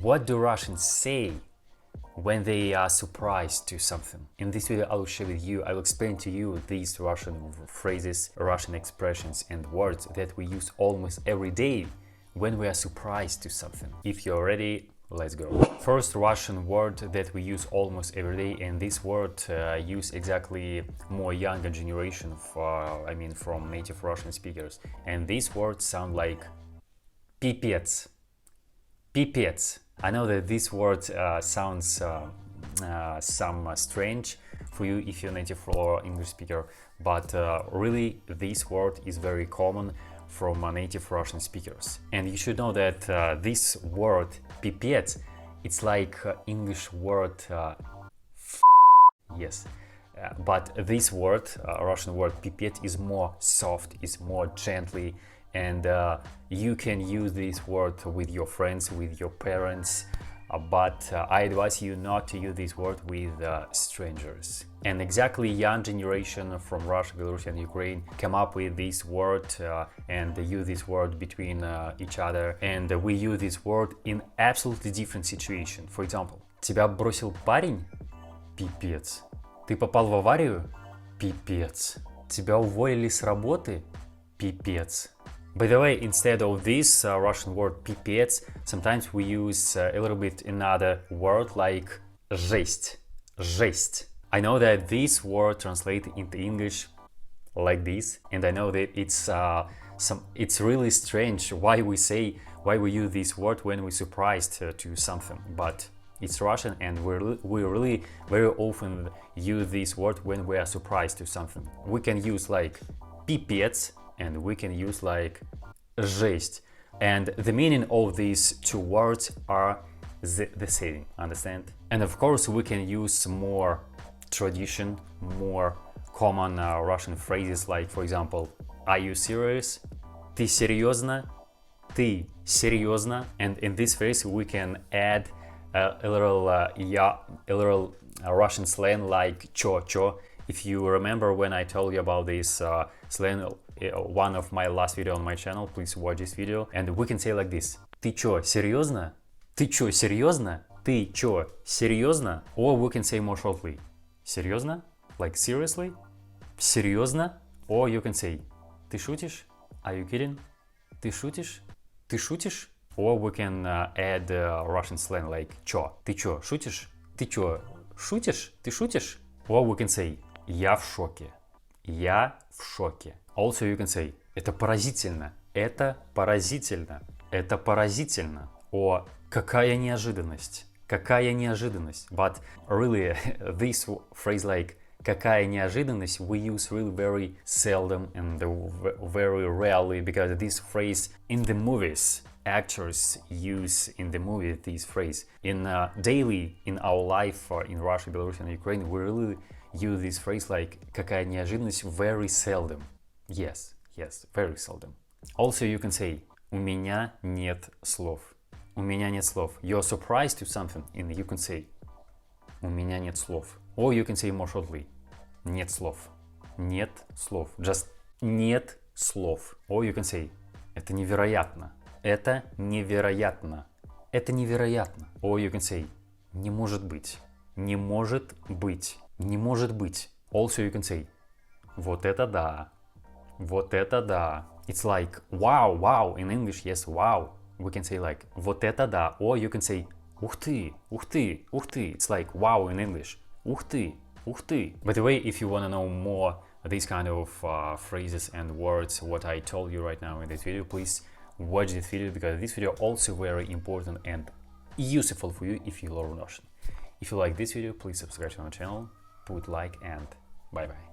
What do Russians say when they are surprised to something? In this video I will share with you, I will explain to you these Russian phrases, Russian expressions and words that we use almost every day when we are surprised to something. If you're ready, let's go. First Russian word that we use almost every day, and this word use exactly more younger generation from native Russian speakers, and these words sound like pipets. Pipets. I know that this word sounds strange for you if you're native or English speaker, but really this word is very common from native Russian speakers. And you should know that this word pipets, it's like English word yes, but this word, Russian word pipet, is more soft, is more gently, and you can use this word with your friends, with your parents, but I advise you not to use this word with strangers. And exactly young generation from Russia, Belarus and Ukraine come up with this word and use this word between each other, and we use this word in absolutely different situation. For example, тебя бросил парень? Пипец. Ты попал в аварию? Пипец. Тебя уволили с работы? Пипец. By the way, instead of this Russian word pipets, sometimes we use a little bit another word like жесть. Жесть. I know that this word translates into English like this, and I know that it's really strange why we use this word when we're surprised to something, but it's Russian, and we really very often use this word when we are surprised to something. We can use like pipets, and we can use like жесть, and the meaning of these two words are the same, understand? And of course we can use more tradition, more common Russian phrases, like for example, are you serious? Ты серьезно? Ты серьезно? And in this phrase we can add a little Russian slang like чё. If you remember when I told you about this slang, one of my last video on my channel, please watch this video, and we can say like this: Ты чё, серьезно? Ты чё, серьезно? Ты чё, серьезно? Or we can say more shortly: серьезно? Like seriously? Серьезно? Or you can say: Ты шутишь? Are you kidding? Ты шутишь? Ты шутишь? Or we can add Russian slang like чё. Ты чё, шутишь? Ты чё, шутишь? Ты шутишь? Or we can say: Я в шоке. Я в шоке. Also you can say: Это поразительно. Это поразительно. Это поразительно. Or какая неожиданность. Какая неожиданность. But really this phrase like какая неожиданность we use really very seldom and very rarely, because this phrase in the movies, actors use in the movie this phrase. In daily in our life in Russia, Belarus and Ukraine, we really use this phrase like какая неожиданность very seldom. Yes, very seldom. Also you can say у меня нет слов. У меня нет слов. You're surprised to something, and you can say у меня нет слов. Or you can say more shortly: нет слов. Нет слов. Just нет слов. Or you can say это невероятно. Это невероятно. Это невероятно. Or you can say не может быть. Не может быть. Не может быть. Also you can say вот это да. Вот это да. It's like wow in English. Yes, wow. We can say like вот это да. Or you can say ух ты, ух ты, ух ты. It's like wow in English. Ух ты, ух ты. By the way, if you want to know more these kind of phrases and words, what I told you right now in this video, please watch this video, because this video also very important and useful for you if you learn Russian. If you like this video, please subscribe to my channel, put like, and bye bye.